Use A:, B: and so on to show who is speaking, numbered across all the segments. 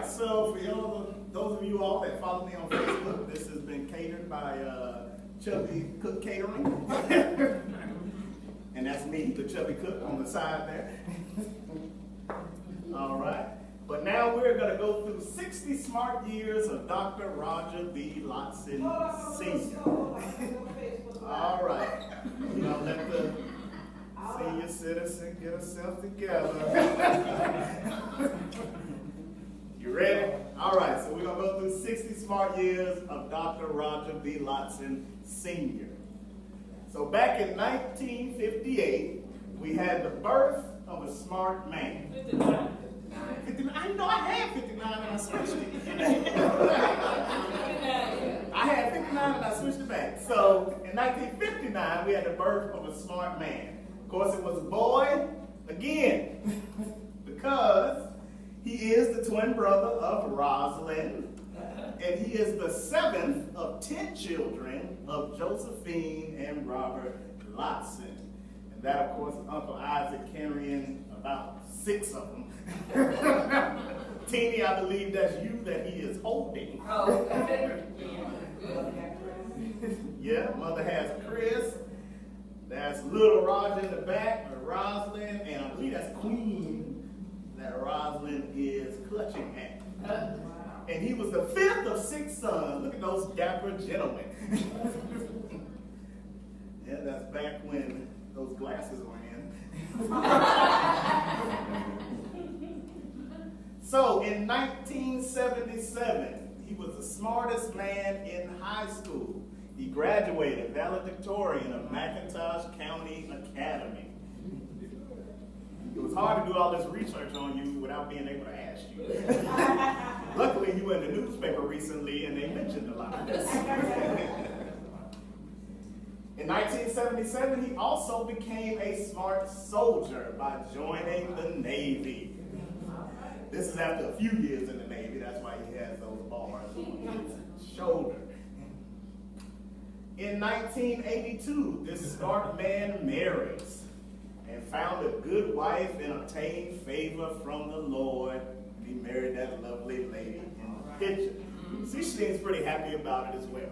A: so for those of you all that follow me on Facebook, this has been catered by Chubby Cook Catering. And that's me, the Chubby Cook, on the side there. All right. But now we're going to go through 60 smart years of Dr. Roger B. Lotson Sr. All right. We're going to let the senior citizen get herself together. You ready? All right, so we're going to go through 60 smart years of Dr. Roger B. Lotson Sr. So back in 1958, we had the birth of a smart man. 59. I know I had 59 and I switched it. I had 59 and I switched it back. So in 1959, we had the birth of a smart man. Of course, it was a boy again, because he is the twin brother of Rosalind, and he is the 7th of 10 children of Josephine and Robert Lotson. And that, of course, is Uncle Isaac carrying about 6 of them. Teeny, I believe that's you that he is holding. Oh, okay. Yeah, mother has Chris. That's little Roger in the back, or Rosalind, and I believe that's Queen that Rosalind is clutching at. And he was the 5th of 6 sons. Look at those dapper gentlemen. Yeah, that's back when those glasses were in. So in 1977, he was the smartest man in high school. He graduated valedictorian of McIntosh County Academy. It was hard to do all this research on you without being able to ask you. Luckily, you were in the newspaper recently and they mentioned a lot of this. In 1977, he also became a smart soldier by joining the Navy. This is after a few years in the Navy. That's why he has those bars on his shoulder. In 1982, this smart man marries and found a good wife and obtained favor from the Lord. He married that lovely lady in the picture. See, she seems pretty happy about it as well.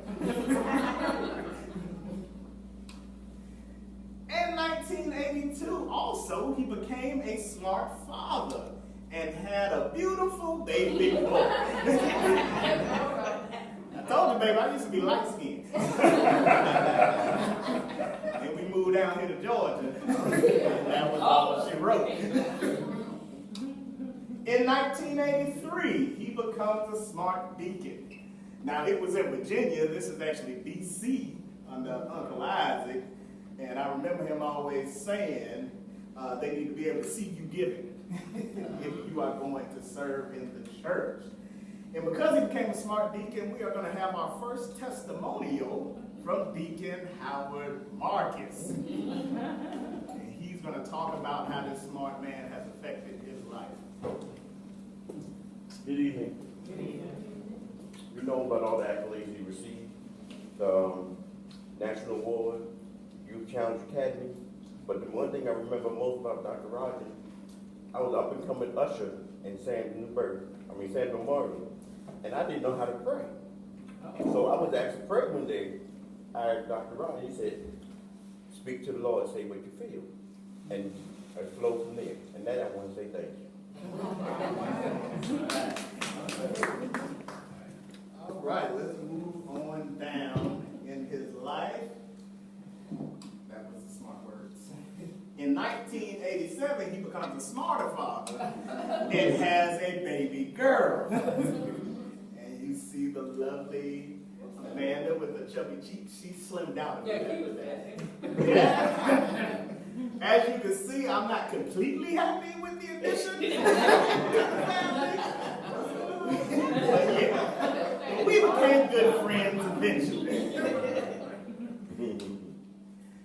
A: In 1982, also, he became a smart father and had a beautiful baby boy. I told you, baby, I used to be light-skinned. And we moved down here to Georgia. And that was all she wrote. In 1983, he becomes a smart deacon. Now, it was in Virginia. This is actually D.C. under Uncle Isaac. And I remember him always saying they need to be able to see you giving if you are going to serve in the church. And because he became a smart deacon, we are going to have our first testimonial from Deacon Howard Marcus. And he's going to talk about how this smart man has affected his life.
B: Good evening. Good evening. You know about all the accolades he received, the National Award, Youth Challenge Academy. But the one thing I remember most about Dr. Roger, I was up and coming usher in San Memorial, and I didn't know how to pray. So I was asked to pray one day. I asked Dr. Roger, he said, speak to the Lord, say what you feel. And I flow from there. And that I want to say thank you.
A: All right, let's move on down in his life. That was the smart words. In 1987, he becomes a smarter father and has a baby girl. And you see the lovely Amanda with the chubby cheeks. She slimmed out a bit. Yeah. As you can see, I'm not completely happy with the addition to the family. But yeah, we became good friends eventually.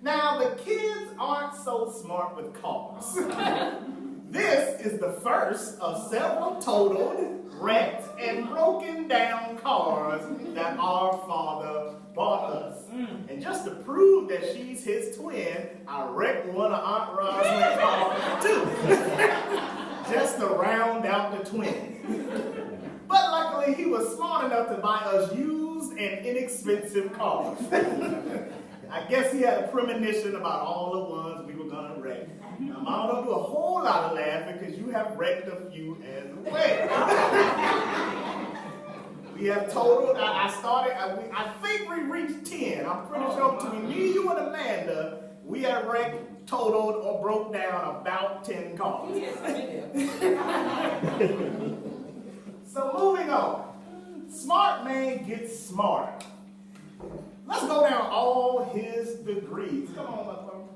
A: Now, the kids aren't so smart with cars. This is the first of several totaled, wrecked, and broken down cars that our father bought us. And just to prove that she's his twin, I wrecked one of Aunt Rosalind's cars too. Just to round out the twin. enough to buy us used and inexpensive cars. I guess he had a premonition about all the ones we were going to wreck. Now, Mom, don't do a whole lot of laughing because you have wrecked a few as well. We have totaled, I think we reached 10. I'm pretty sure between me, you, and Amanda, we have wrecked, totaled, or broke down about 10 cars. So moving on. Smart man gets smart. Let's go down all his degrees. Come on, motherfucker.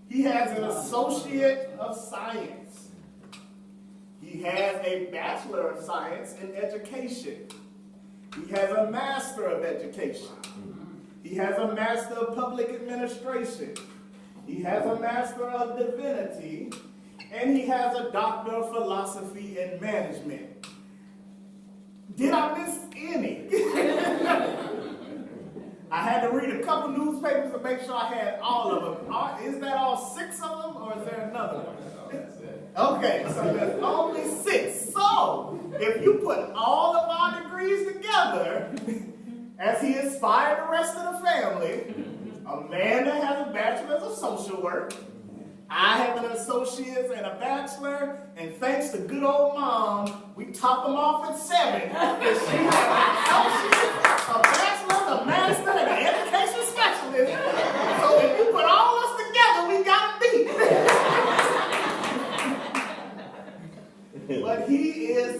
A: He has an Associate of Science. He has a Bachelor of Science in Education. He has a Master of Education. He has a Master of Public Administration. He has a Master of Divinity. And he has a Doctor of Philosophy and Management. Did I miss any? I had to read a couple newspapers to make sure I had all of them. Is that all 6 of them, or is there another one? Okay, so there's only 6. So, if you put all of our degrees together, as he inspired the rest of the family, Amanda has a bachelor's of social work, I have an associate's and a bachelor, and thanks to good old Mom, we top them off at 7. And she has an associate, a bachelor, a master, and an education specialist. So if you put all us together, we got a beat. But he is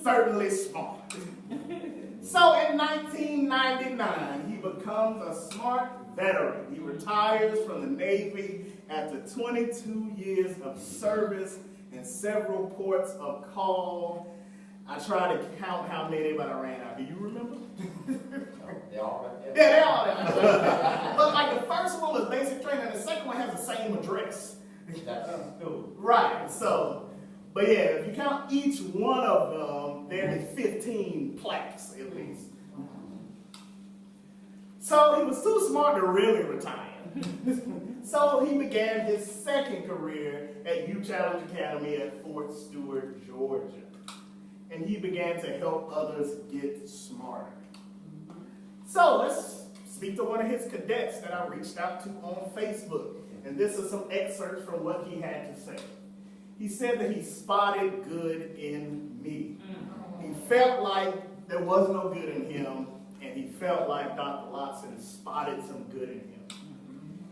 A: certainly smart. So in 1999, he becomes a smart veteran. He retires from the Navy after 22 years of service and several ports of call. I tried to count how many, but I ran out. Do you remember?
B: They all right there?
A: Yeah, they all right. But like the first one was basic training, and the second one has the same address.
B: That's cool.
A: Right, so, but yeah, if you count each one of them, there is 15 plaques at least. So he was too smart to really retire. So he began his second career at U Challenge Academy at Fort Stewart, Georgia. And he began to help others get smarter. So let's speak to one of his cadets that I reached out to on Facebook. And this is some excerpts from what he had to say. He said that he spotted good in me. He felt like there was no good in him, and he felt like Dr. Lotson spotted some good in him.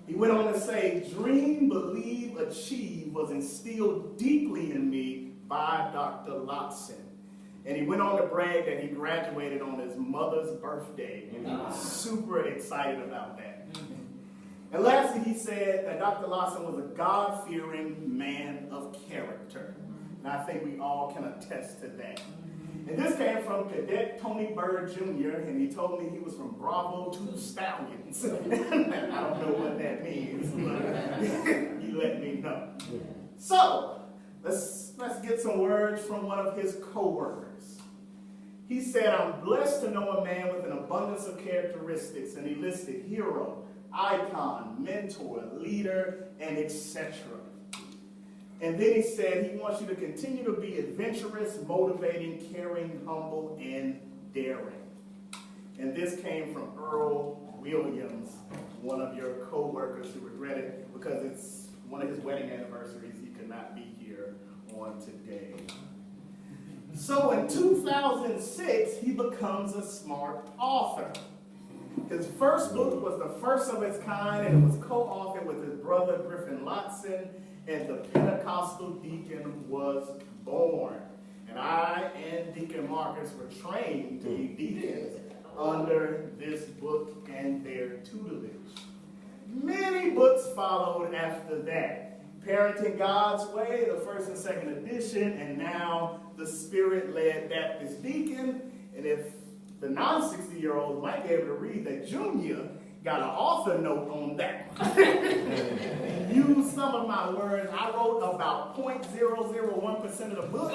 A: He went on to say, dream, believe, achieve was instilled deeply in me by Dr. Lotson. And he went on to brag that he graduated on his mother's birthday, and he was super excited about that. And lastly, he said that Dr. Lotson was a God-fearing man of character. And I think we all can attest to that. And this came from Cadet Tony Bird Jr., and he told me he was from Bravo 2 Stallions. I don't know what that means, but he let me know. So, let's get some words from one of his co-workers. He said, I'm blessed to know a man with an abundance of characteristics, and he listed hero, icon, mentor, leader, and etc. And then he said he wants you to continue to be adventurous, motivating, caring, humble, and daring. And this came from Earl Williams, one of your co-workers who regretted because it's one of his wedding anniversaries. He could not be here on today. So in 2006, he becomes a smart author. His first book was the first of its kind, and it was co-authored with his brother Griffin Lotson, and the Pentecostal Deacon was born. And I and Deacon Marcus were trained to be deacons under this book and their tutelage. Many books followed after that. Parenting God's Way, the first and second edition, and now the Spirit-Led Baptist Deacon. And if the non-60-year-olds might be able to read that Junior got an author note on that one. Use some of my words. I wrote about 0.001% of the book,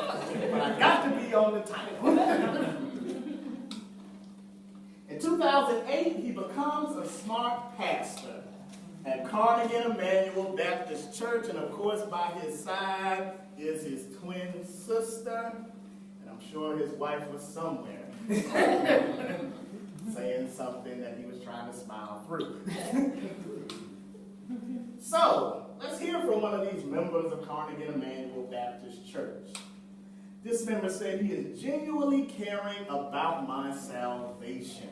A: but I got to be on the title. In 2008, he becomes a smart pastor at Carnegie Emmanuel Baptist Church, and of course by his side is his twin sister. And I'm sure his wife was somewhere saying something that he was trying to smile through. So, let's hear from one of these members of Carnegie Emmanuel Baptist Church. This member said he is genuinely caring about my salvation.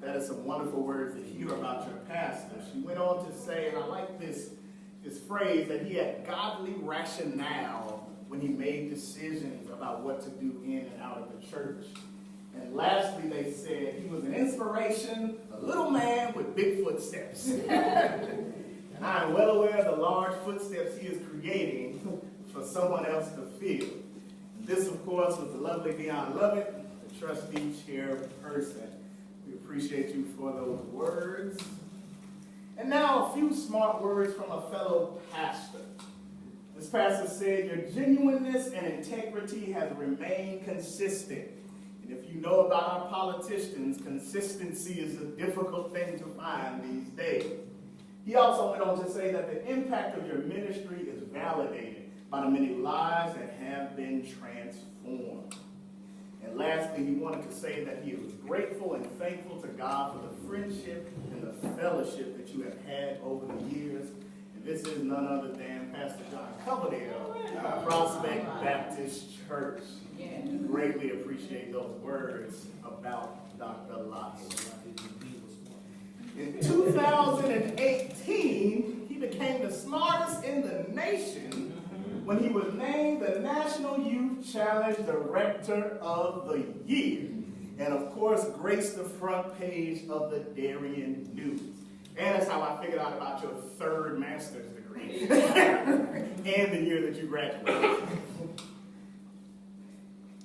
A: That is some wonderful words to hear about your pastor. She went on to say, and I like this phrase, that he had godly rationale when he made decisions about what to do in and out of the church. And lastly, they said he was an inspiration, a little man with big footsteps. And I am well aware of the large footsteps he is creating for someone else to feel. And this, of course, was the lovely Dion Lovett, the trustee chairperson. We appreciate you for those words. And now a few smart words from a fellow pastor. This pastor said, your genuineness and integrity has remained consistent. And if you know about our politicians, consistency is a difficult thing to find these days. He also went on to say that the impact of your ministry is validated by the many lives that have been transformed. And lastly, he wanted to say that he was grateful and thankful to God for the friendship and the fellowship that you have had over the years. And this is none other than Pastor John Coverdale, Prospect Baptist Church. Greatly appreciate those words about Dr. Lotson. In 2018, he became the smartest in the nation when he was named the National Youth Challenge Director of the Year. And of course, graced the front page of the Darien News. And that's how I figured out about your third master's degree and the year that you graduated.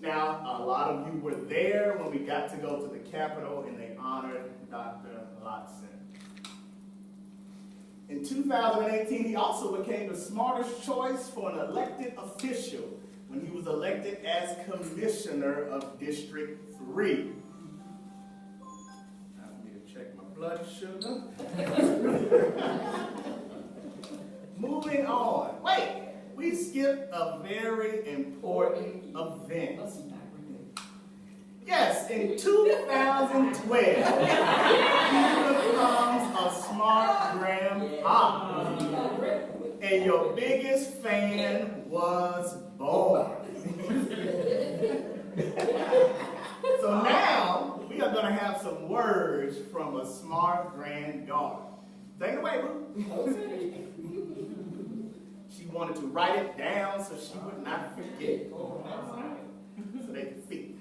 A: Now, a lot of you were there when we got to go to the Capitol and they honored Dr. Lotson. In 2018, he also became the smartest choice for an elected official when he was elected as Commissioner of District 3. I need to check my blood sugar. Moving on. Wait, we skipped a very important event. Yes, in 2012, he becomes a smart grandpa. And your biggest fan was born. So now, we are going to have some words from a smart granddaughter. Take it away, Boo. She wanted to write it down so she would not forget. So they could see.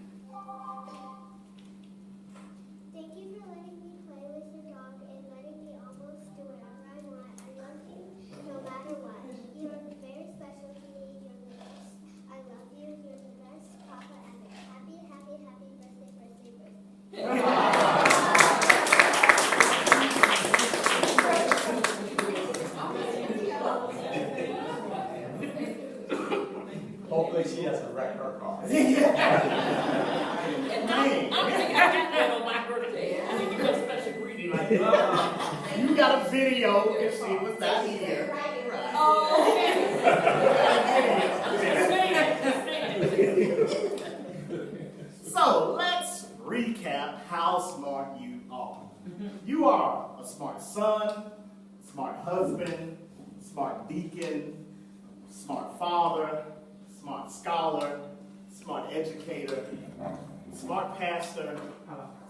C: Thank you for letting me play with your dog and letting me almost do whatever I want. I love you no matter what. You are very special to me. You're the best. I love you. You're the best papa ever. Happy, happy, happy birthday, birthday, birthday.
D: Hopefully she doesn't wreck her car.
E: I think I did that on my birthday. I need to go special greeting like that.
A: You got a video if she was not here. Right.
E: Oh,
A: So let's recap how smart you are. You are a smart son, smart husband, smart deacon, smart father, smart scholar, smart educator, smart pastor,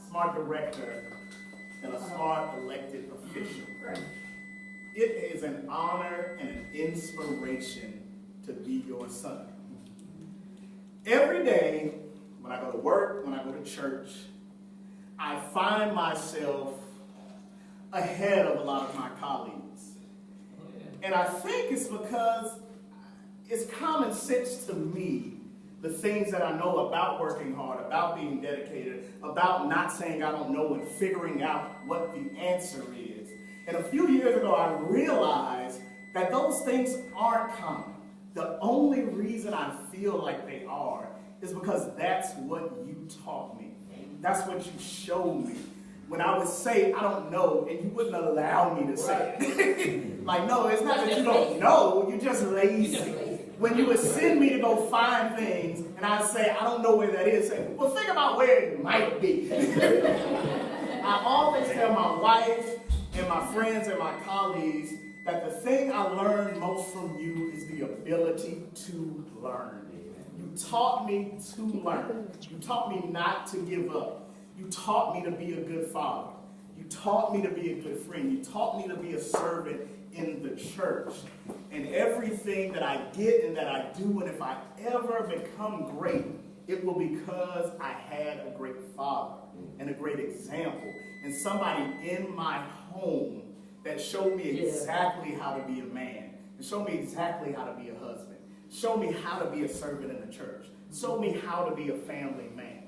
A: smart director, and a smart elected official. It is an honor and an inspiration to be your son. Every day, when I go to work, when I go to church, I find myself ahead of a lot of my colleagues. And I think it's because it's common sense to me, the things that I know about working hard, about being dedicated, about not saying I don't know and figuring out what the answer is. And a few years ago, I realized that those things aren't common. The only reason I feel like they are is because that's what you taught me. That's what you showed me. When I would say, I don't know, and you wouldn't allow me to say it. Like, no, it's not that you don't know, you're just lazy. When you would send me to go find things, and I'd say, I don't know where that is. Say, well, think about where it might be. I always tell my wife and my friends and my colleagues that the thing I learned most from you is the ability to learn. You taught me to learn. You taught me not to give up. You taught me to be a good father. You taught me to be a good friend. You taught me to be a servant in the church. And everything that I get and that I do, and if I ever become great, it will because I had a great father and a great example and somebody in my home that showed me exactly how to be a man, and showed me exactly how to be a husband, showed me how to be a servant in the church, showed me how to be a family man.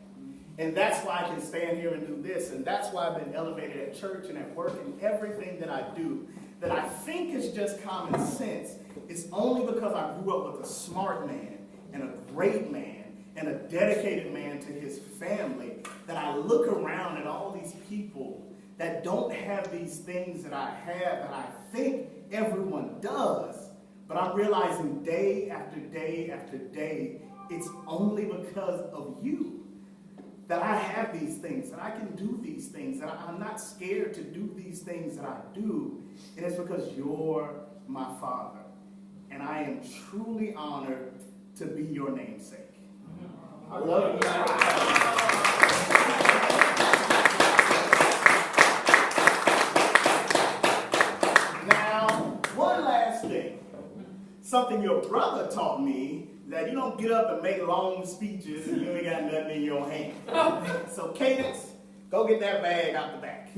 A: And that's why I can stand here and do this, and that's why I've been elevated at church and at work and everything that I do, that I think is just common sense. It's only because I grew up with a smart man and a great man and a dedicated man to his family that I look around at all these people that don't have these things that I have, that I think everyone does, but I'm realizing day after day after day, it's only because of you that I have these things, that I can do these things, that I'm not scared to do these things that I do, and it's because you're my father, and I am truly honored to be your namesake. I love you. Now, one last thing. Something your brother taught me, that you don't get up and make long speeches and you ain't got nothing in your hand. So, Cadence, go get that bag out the back.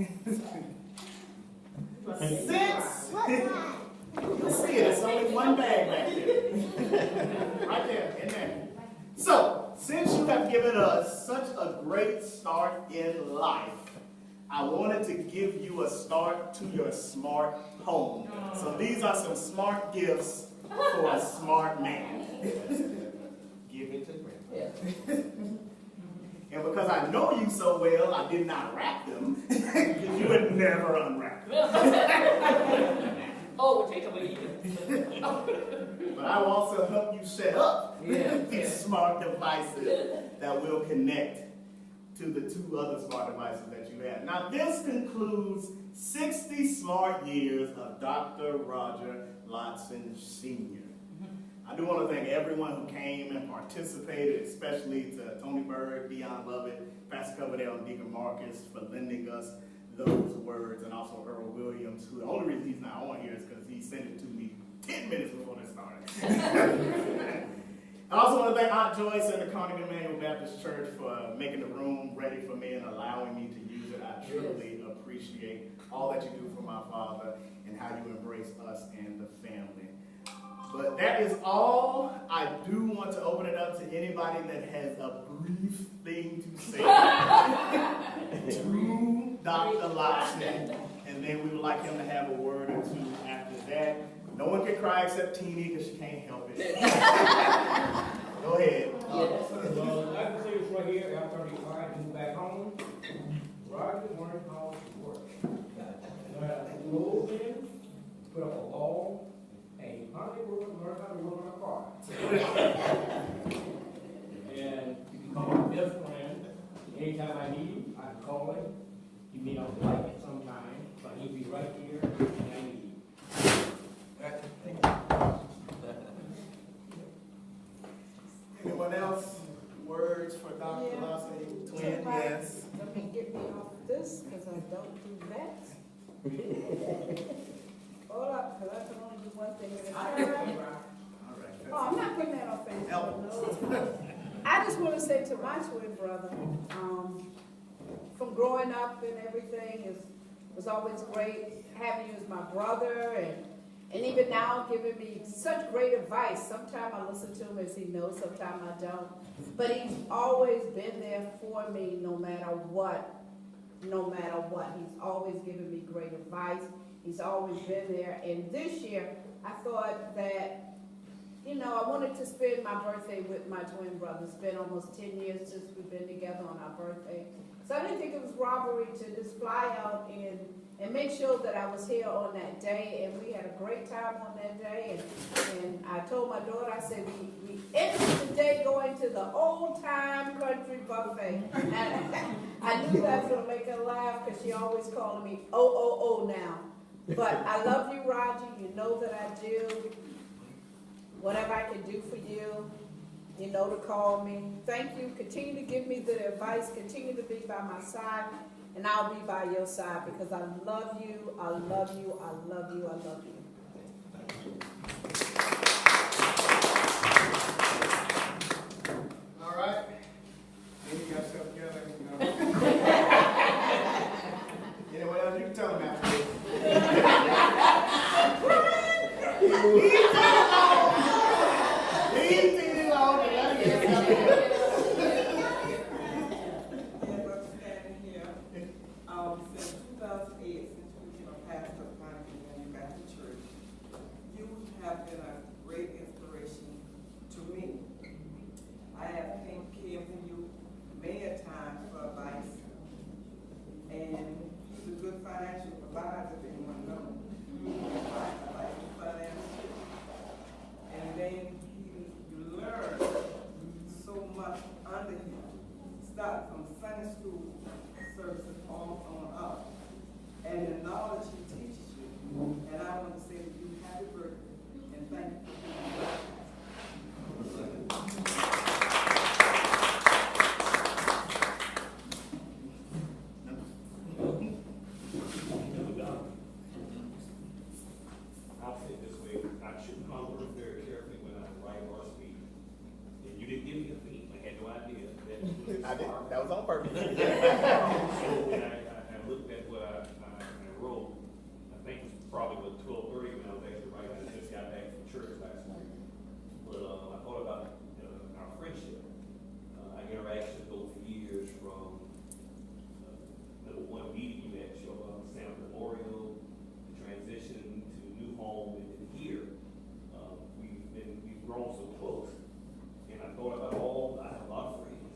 A: Since you'll see it, it's only one bag back there. Right there, in there. So, since you have given us such a great start in life, I wanted to give you a start to your smart home. So these are some smart gifts for a smart man. Give it to Grandpa. And because I know you so well, I did not wrap them, because you would never unwrap them.
E: Oh, we'll take them away.
A: But I will also help you set up these smart devices that will connect to the two other smart devices that you have. Now, this concludes 60 smart years of Dr. Roger Lotson Sr. I do want to thank everyone who came and participated, especially to Tony Bird, Dion Lovett, Pastor Coverdale, and Deacon Marcus for lending us those words, and also Earl Williams, who the only reason he's not on here is because he sent it to me 10 minutes before this started. I also want to thank Aunt Joyce and the Carnegie Emmanuel Baptist Church for making the room ready for me and allowing me to use it. I truly appreciate all that you do for my father and how you embrace us and the family. But that is all. I do want to open it up to anybody that has a brief thing to say to Dr. Lotson, and then we would like him to have a word or two after that. No one can cry except Teenie because she can't help it. Go ahead.
F: Well, I can say this right here, after I moved back home, Roger learned how to work. I moved in, put up a wall, and he finally learned how to work on a car. And he became my best friend. Anytime I need him, I can call him. He may not like it sometimes, but he'll be right here when I need him.
A: Anyone else? Words for Dr. Lotson? Twin, yes.
G: Let me get me off this, because I don't do that. Hold up, because I can only do one thing at a time.
A: All right.
G: Oh, I'm not putting that on Facebook. No. I just want to say to my twin brother, from growing up and everything, it was always great having you as my brother, and even now giving me such great advice. Sometimes I listen to him as he knows, sometimes I don't. But he's always been there for me no matter what. No matter what. He's always given me great advice. He's always been there. And this year, I thought that, you know, I wanted to spend my birthday with my twin brother. It's been almost 10 years since we've been together on our birthday. So I didn't think it was robbery to just fly out and make sure that I was here on that day, and we had a great time on that day. And I told my daughter, I said, we ended the day going to the old time country buffet. And I knew that was going to make her laugh because she always calling me oh now. But I love you, Roger. You know that I do. Whatever I can do for you, you know to call me. Thank you. Continue to give me the advice. Continue to be by my side. And I'll be by your side because I love you, I love you, I love you, I love you.
A: All right. Then you got yourself together. Anyone else, you can tell them after this. Leave it alone and let it get yourself together.
H: Since 2008, since we became a pastor of Untitled Baptist Church, you have been a great inspiration to me. I have came to you many a time for advice, and he's a good financial provider, if anyone knows. Like finance, and then you learn so much under him. Start from Sunday school services on up, and the knowledge he teaches you. And I want to say to you, happy birthday, and thank you for being with us.
F: I'll say it this way, I should come very carefully when I write or speak. And you didn't give me a theme, I had no idea that it was
A: I did. That was on purpose.
F: So when I looked at what I wrote, I think it was probably with 12:30 when I was actually writing. I just got back from church last week. But I thought about our friendship, our interactions over the years from number one meeting you at Sam Memorial, the transition to new home, and then here. We've grown so close. And I thought about I have a lot of friends,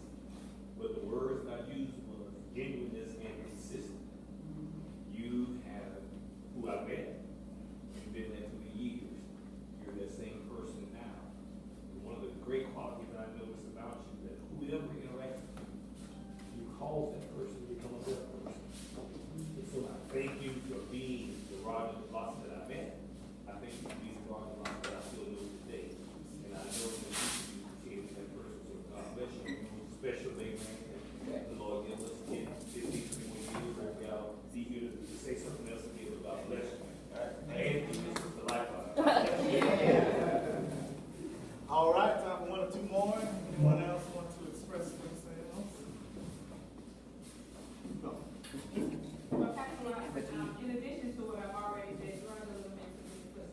F: but the words that I used was genuineness and consistent. You have who I met, you've been there through the years, you're that same person now. And one of the great qualities that I noticed about you, that whoever interacts with you cause that person to become a better person. And so I thank you for being the Roger Lotson that I met. I thank you for being the Roger Lotson that I still know today. And I know that you became that person. So God bless you. Special day, man. The Lord give us 10, 15, 21 years. I'll be here to say something else again, but God bless you. And this is the lifeline.
A: All right, time for one or two more. Anyone else want to express themselves? No.
I: Well, Pastor Ross, in addition to what I've already said, you're a little bit in the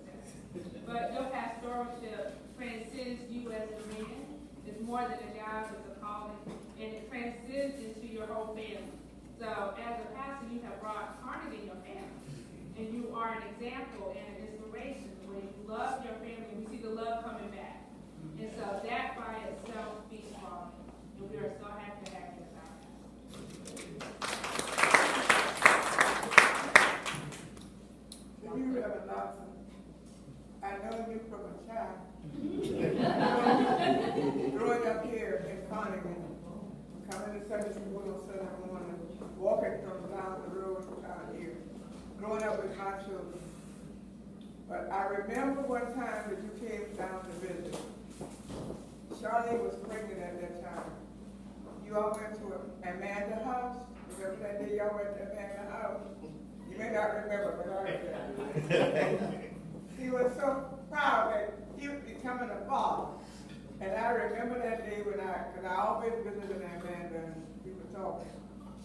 I: footsteps. But your pastoralship transcends you as a man. It's more than a job, it's a calling, and it transcends into your whole family. So as a pastor, you have brought harmony in your family, and you are an example and an inspiration where you love your family, and we see the love coming back. And so that by itself speaks volumes, and we are so happy to have you as our pastor.
H: To you, Reverend Lotson, I know you from a child. Growing up here in Connery, coming to Sunday school on Sunday morning, walking from down the road out here, growing up with my children. But I remember one time that you came down to visit. Charlie was pregnant at that time. You all went to Amanda's house. Remember that day y'all went to Amanda's house? You may not remember, but I remember. He was so proud that he was becoming a father. And I remember that day because I always visited Amanda and we were talking.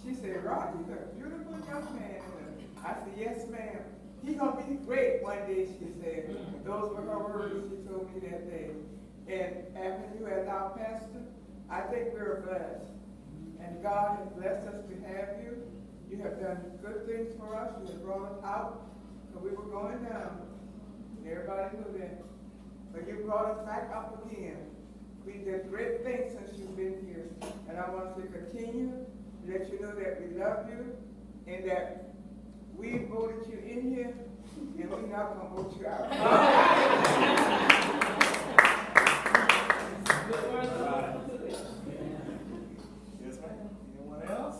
H: She said, Roger, you're a beautiful young man. And I said, yes, ma'am. He's going to be great one day, she said. Those were her words she told me that day. And after you as our pastor, I think we're blessed. And God has blessed us to have you. You have done good things for us. You have brought us out when we were going down. Everybody knew that. But you brought us back up again. We did great things since you've been here. And I want to continue to let you know that we love you and that we voted you in here, and we're not gonna vote you out.
A: Yes, ma'am. Anyone else?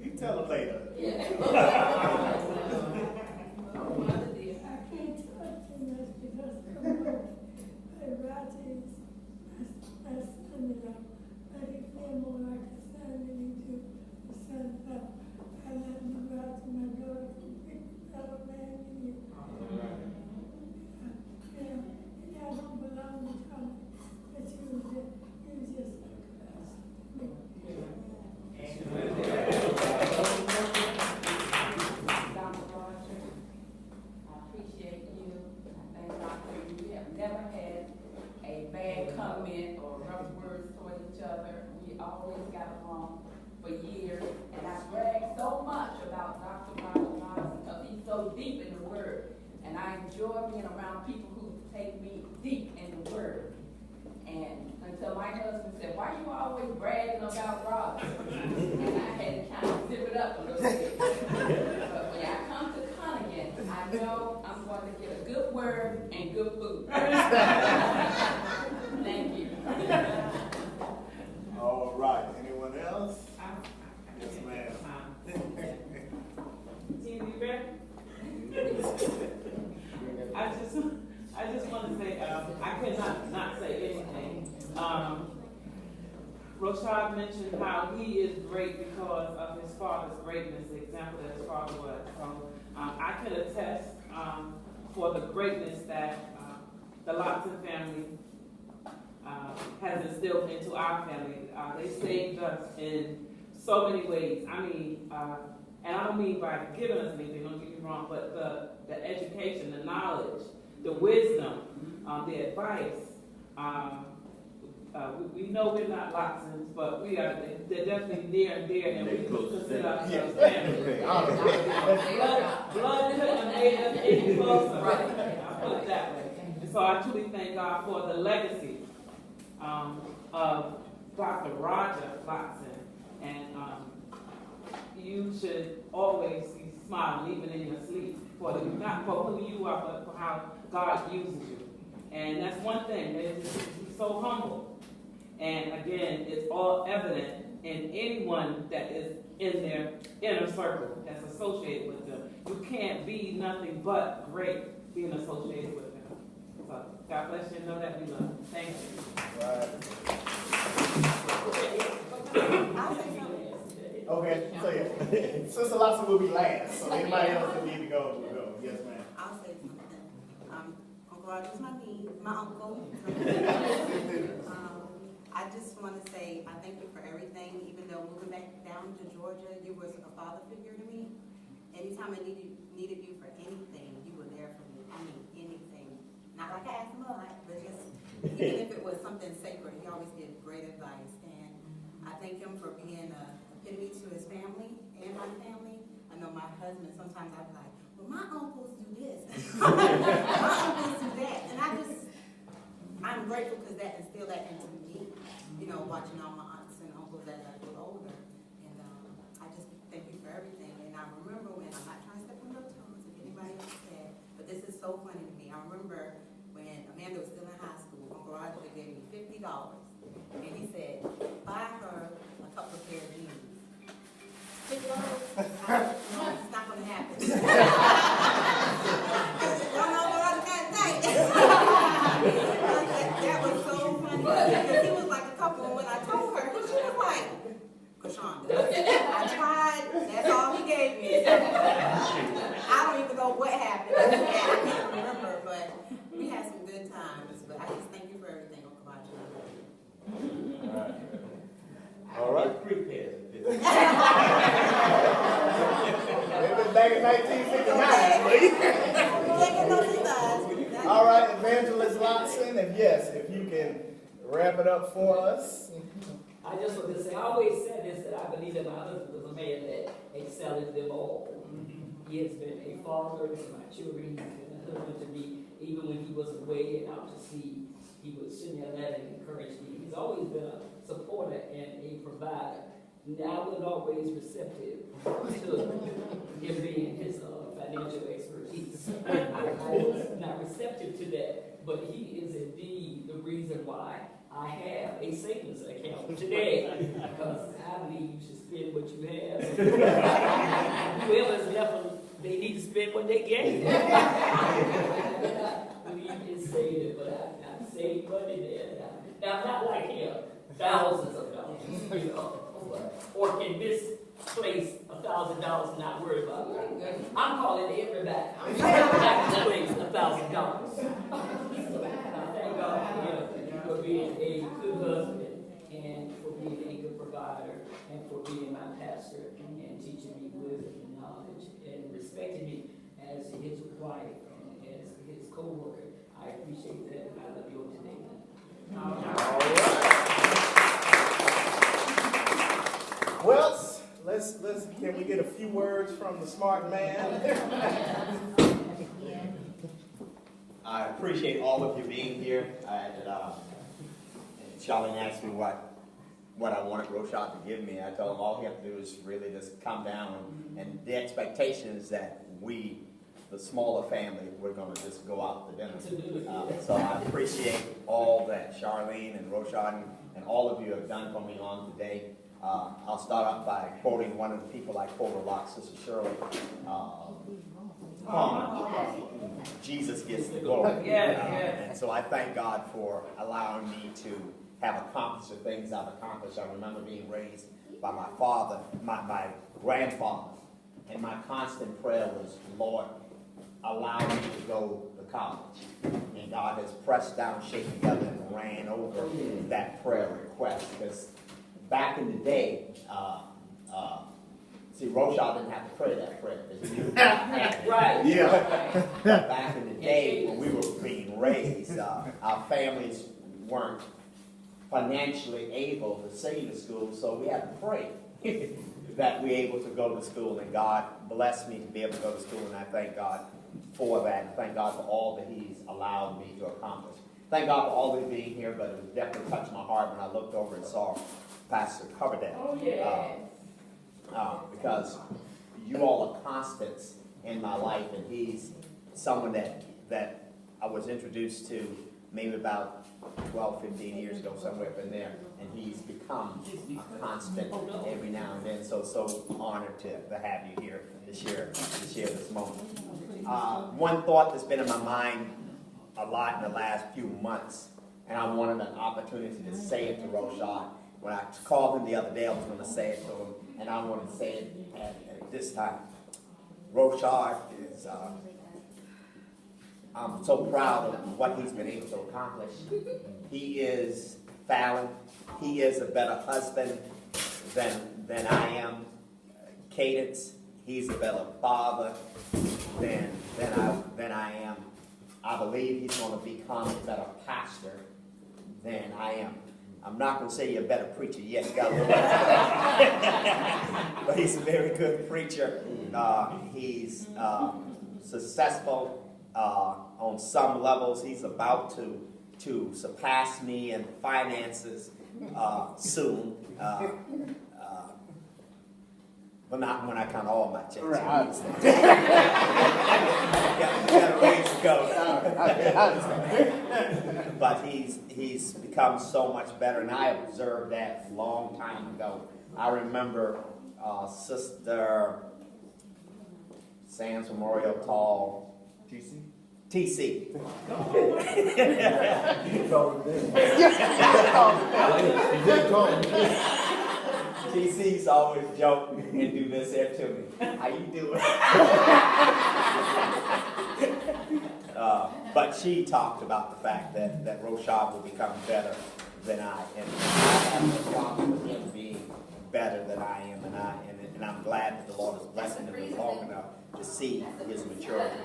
A: You tell them later.
G: Always got along for years, and I brag so much about Dr. Michael Johnson because he's so deep in the Word, and I enjoy being around people who take me deep in the Word. And until my husband said, "Why you always bragging about Rob?" And I had to kind of zip it up a little bit. But when I come to Cunningham, I know I'm going to get a good word and good food. Thank you.
A: All right. Anyone else? Yes, ma'am.
E: Tina, you ready? I just want to say, I could not say anything. Rashad mentioned how he is great because of his father's greatness, the example that his father was. So I can attest for the greatness that the Lotson family has instilled into our family. They saved us in so many ways. I mean, and I don't mean by giving us anything, don't get me wrong, but the education, the knowledge, the wisdom, the advice. We know we're not Lotsons, but they're definitely near and dear, and we consider ourselves family. Blood couldn't have made us any closer. I'll put it that way. And so I truly thank God for the legacy of Dr. Roger Lotson, and you should always be smiling even in your sleep, not for who you are, but for how God uses you. And that's one thing, he's so humble. And again, it's all evident in anyone that is in their inner circle that's associated with them. You can't be nothing but great being associated with them. So God bless you and know that we love you. Thank you.
A: Right.
J: I'll say something.
A: Okay, so yeah. Sister Lotson will be last, so anybody else that need to go will go. Yes, ma'am.
J: I'll say something. Uncle Roger's my uncle. I just want to say I thank you for everything. Even though moving back down to Georgia, you was a father figure to me. Anytime I needed you for anything, you were there for me. I mean, anything. Not like I asked him a lot, but just even if it was something sacred, he always gave great advice. And I thank him for being an epitome to his family and my family. I know my husband, sometimes I'd be like, well, my uncles do this. My uncles do that. And I'm grateful because that instilled that into me, you know, watching all my aunts and uncles as I grew older. And I just thank you for everything. And I remember when, I'm not trying to step on your toes, if anybody else said, but this is so funny to me. I remember when Amanda was still in high school, Uncle Roger gave me $50. And he said, buy her a couple of pair of jeans. $50? No, it's not going to happen. Y'all know what I got tight. That was so funny. Because he was like a couple, and when I told her, she was like, Kashonda. I tried, that's all he gave me. I don't even know what happened. I can't remember, but we had some good times. But I just thank you for everything, Uncle Roger.
A: All right.
D: Three pairs of this.
A: Maybe back in 1969. All right, Evangelist Lotson, and yes, if you can wrap it up for us.
E: I just want to say, I always said this, that I believe that my husband was a man that excelled them all. He has been a father to my children. He's been a husband to me. Even when he was away and out to sea, he would send me a letter and encourage me. He's always been a supporter and a provider.
K: I wasn't always receptive to him being his financial expertise. I was not receptive to that, but he is indeed the reason why I have a savings account today, because I believe you should spend what you have. Whoever's left, they need to spend what they gain. I believe in saving, but I've saved money there. Now, not like him, thousands of dollars, you know. Or can misplace $1,000 and not worry about it? I'm calling everybody. I misplace $1,000. Thank God for being a good husband and for being a good provider and for being my pastor and teaching me wisdom and knowledge and respecting me as his wife and as his co-worker. I appreciate that. I love you today.
A: All right. Well, let's can we get a few words from the smart man?
D: I appreciate all of you being here. Charlene asked me what I wanted Roshad to give me. I told him all he had to do is really just come down, and the expectation is that we, the smaller family, we're going to just go out to dinner. So I appreciate all that Charlene and Roshad and all of you have done for me on today. I'll start off by quoting one of the people I quote a lot, Sister Shirley. Jesus gets the glory. And so I thank God for allowing me to have accomplished the things I've accomplished. I remember being raised by my father, my grandfather, and my constant prayer was, Lord, allow me to go to college. And God has pressed down, shaken together, and ran over that prayer request. Because back in the day, see, Roshad didn't have to pray that prayer.
K: Right.
A: Yeah.
D: But back in the day when we were being raised, our families weren't financially able to send you to school, so we had to pray that we're able to go to school. And God blessed me to be able to go to school, and I thank God for that. And thank God for all that He's allowed me to accomplish. Thank God for all of you being here, but it definitely touched my heart when I looked over and saw Pastor Coverdale. Because you all are constants in my life, and he's someone that I was introduced to maybe about 12, 15 years ago, somewhere up in there, and he's become a constant every now and then. So honored to have you here to share this moment. One thought that's been in my mind a lot in the last few months, and I wanted an opportunity to say it to Roshad. When I called him the other day, I was going to say it to him, and I wanted to say it at this time. Roshad is, I'm so proud of what he's been able to accomplish. He is Fallon. He is a better husband than I am. Cadence. He's a better father than I am. I believe he's going to become a better pastor than I am. I'm not going to say you're a better preacher yet, but he's a very good preacher. He's successful on some levels. He's about to surpass me in finances soon. But not when I count all my checks. Right. got a ways to go. But he's become so much better, and I observed that a long time ago. I remember Sister Sam's Memorial Tall. TC. TC's always joke and do this here to me. How you doing? But she talked about the fact that Roshad will become better than I, and I have no problem with him being better than I am, and I'm glad that the Lord has blessed him long enough to see his maturity.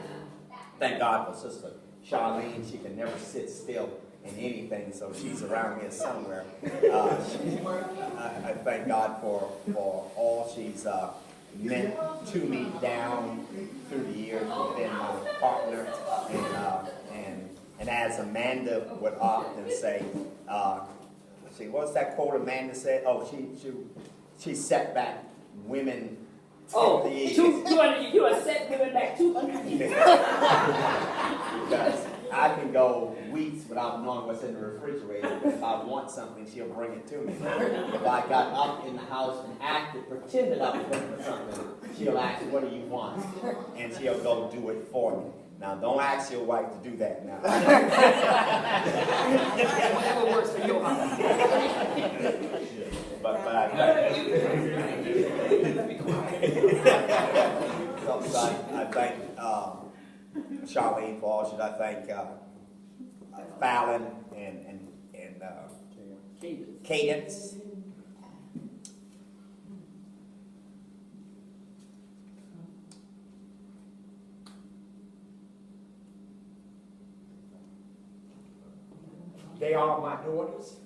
D: Thank God for Sister Charlene. She can never sit still in anything, so she's around here somewhere. I thank God for all she's meant to me down through the years. She's been my partner, and as Amanda would often say, see, what's that quote Amanda said? Oh, she set back women.
K: Oh,
D: 50 years.
K: 200, you are setting women back 200 years.
D: Because I can go weeks without knowing what's in the refrigerator. If I want something, she'll bring it to me. If I got up in the house and pretended I was looking for something, she'll ask, what do you want? And she'll go do it for me. Now, don't ask your wife to do that now.
K: Whatever works for your house.
D: But I thank Charlene for all she. I thank Fallon and Cadence. They are my daughters.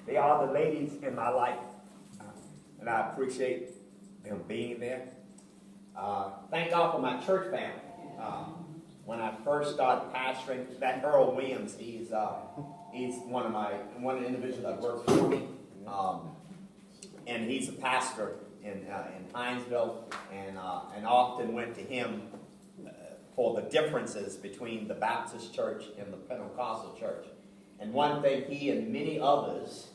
D: They are the ladies in my life, and I appreciate them being there. Thank God for my church family. When I first started pastoring, that Earl Williams, he's one of the individuals that works for me, and he's a pastor in Hinesville, and often went to him for the differences between the Baptist church and the Pentecostal church. And one thing he and many others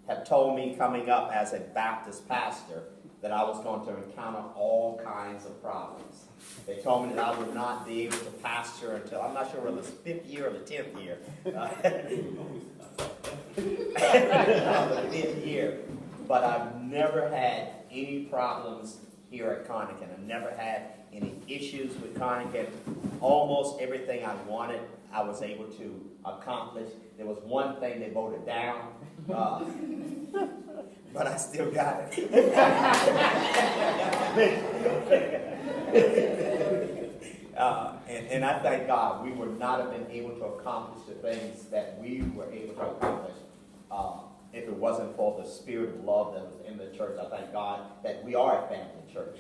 D: have told me coming up as a Baptist pastor, that I was going to encounter all kinds of problems. They told me that I would not be able to pastor until, I'm not sure whether it's the 5th year or the 10th year. The 5th year. But I've never had any problems here at Connigan. I've never had any issues with Connigan. Almost everything I wanted, I was able to accomplish. There was one thing they voted down, but I still got it. And I thank God we would not have been able to accomplish the things that we were able to accomplish if it wasn't for the spirit of love that was in the church. I thank God that we are a family church.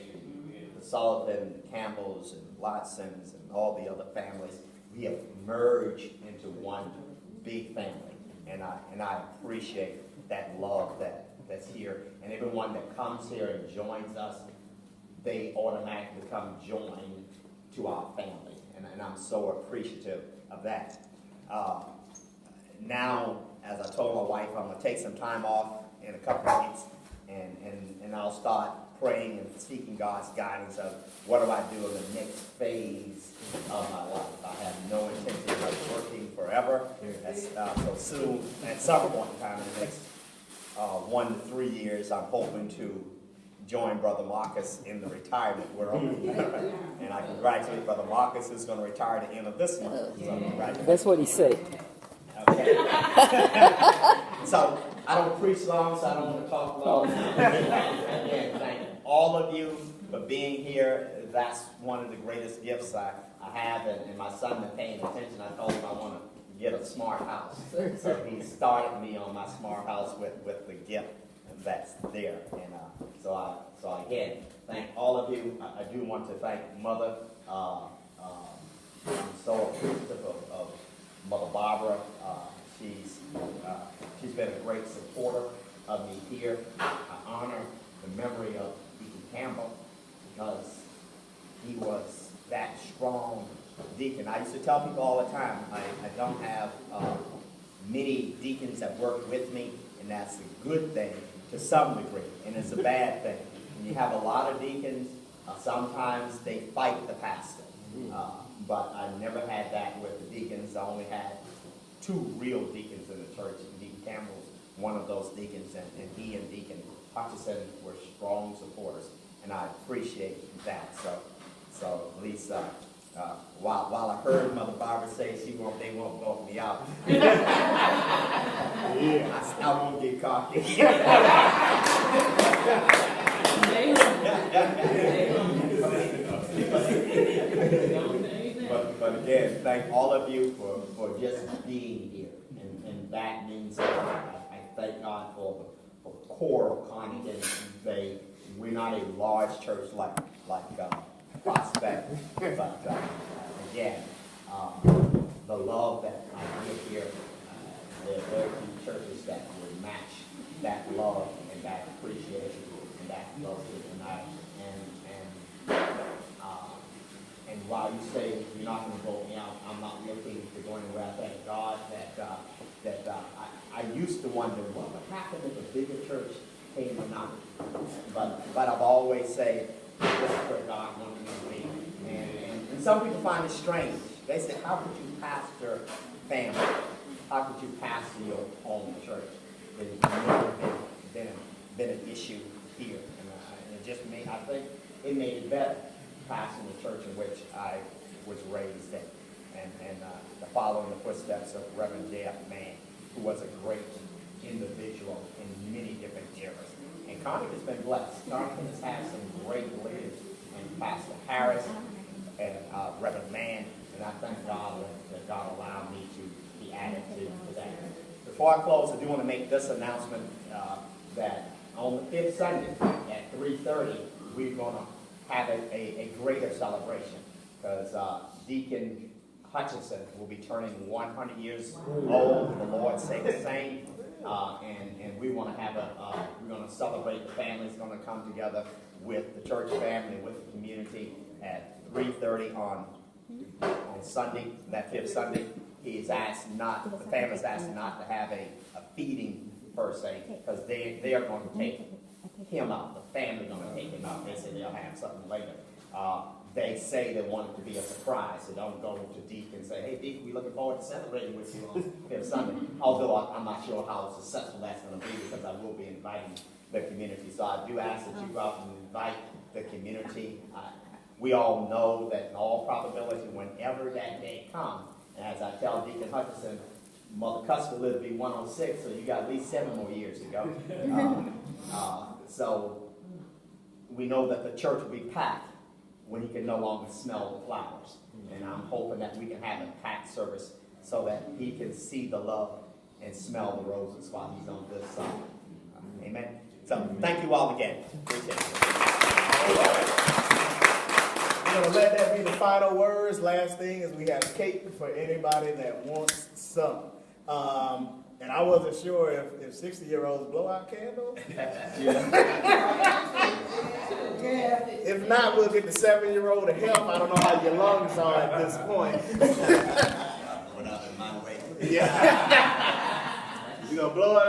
D: The Sullivan, the Campbells, and Lotsons, and all the other families, we have merged into one big family. And I appreciate that love that's here. And everyone that comes here and joins us, they automatically become joined to our family. And I'm so appreciative of that. Now, as I told my wife, I'm going to take some time off in a couple of weeks, and I'll start praying and seeking God's guidance of what do I do in the next phase of my life. I have no intention of working forever. So soon, at some point in time in the next 1 to 3 years, I'm hoping to join Brother Marcus in the retirement world. And I congratulate Brother Marcus, who's going to retire at the end of this month. So
L: that's what he said.
D: Okay. So I don't preach long, so I don't want to talk long. Again, thank all of you for being here. That's one of the greatest gifts I have, and my son is paying attention. I told him I want to get a smart house. So he started me on my smart house with the gift that's there. And so again, thank all of you. I do want to thank Mother. I'm so appreciative of Mother Barbara. She's been a great supporter of me here. I honor the memory of Deacon Campbell because he was that strong deacon. I used to tell people all the time, I don't have many deacons that work with me, and that's a good thing to some degree, and it's a bad thing. When you have a lot of deacons, sometimes they fight the pastor. But I never had that with the deacons. I only had 2 real deacons in the church. Deacon Campbell was one of those deacons, and he and Deacon Hutchison were strong supporters, and I appreciate that. So at least while I heard Mother Barbara say they won't vote me out, I won't get cocky. But again, thank all of you for just being here, and that means I thank God for the core of Connigan. We're not a large church like Prospect, but again, the love that I give here, there are very few churches that would match that love and that appreciation and that love tonight. And while you say you're not going to go out, I'm not looking to go anywhere. I thank God that I used to wonder what would happen if a bigger church came or not. But I've always said, this is where God wanted me to be. And some people find it strange. They say, how could you pastor family? How could you pastor your home church? There's never been an issue here. And it just made, I think it made it better pastoring the church in which I was raised in. And following the footsteps of Reverend J.F. Mann, who was a great individual in many different eras. And Connie has been blessed. Connie has had some great leaders, and Pastor Harris and Reverend Mann, and I thank God that God allowed me to be added to that. Before I close, I do want to make this announcement that on the 5th Sunday at 3:30, we're going to have a greater celebration because Deacon Hutchinson will be turning 100 years old. The Lord say the same. And we want to have we're going to celebrate. The family's going to come together with the church family, with the community at 3:30 on Sunday, that 5th Sunday. The family's asked not to have a feeding per se, because they are going to take him out. The family's going to take him out. They say they'll have something later. They say they want it to be a surprise. So don't go to Deke and say, hey, Deke, we're looking forward to celebrating with you on 5th Sunday. Although I'm not sure how successful that's going to be, because I will be inviting the community. So I do ask that you go out and invite the community. We all know that in all probability, whenever that day comes, and as I tell Deacon Hutchinson, Mother Custer lived to be 106, so you got at least 7 more years to go. So we know that the church will be packed when he can no longer smell the flowers. And I'm hoping that we can have a packed service so that he can see the love and smell the roses while he's on this side. Amen. So thank you all again. Appreciate it.
A: We're going to let that be the final words. Last thing is we have cake for anybody that wants some. And I wasn't sure if 60-year-olds blow out candles. If not, we'll get the 7-year-old to help. I don't know how your lungs are at this point. Yeah. You're going to blow out.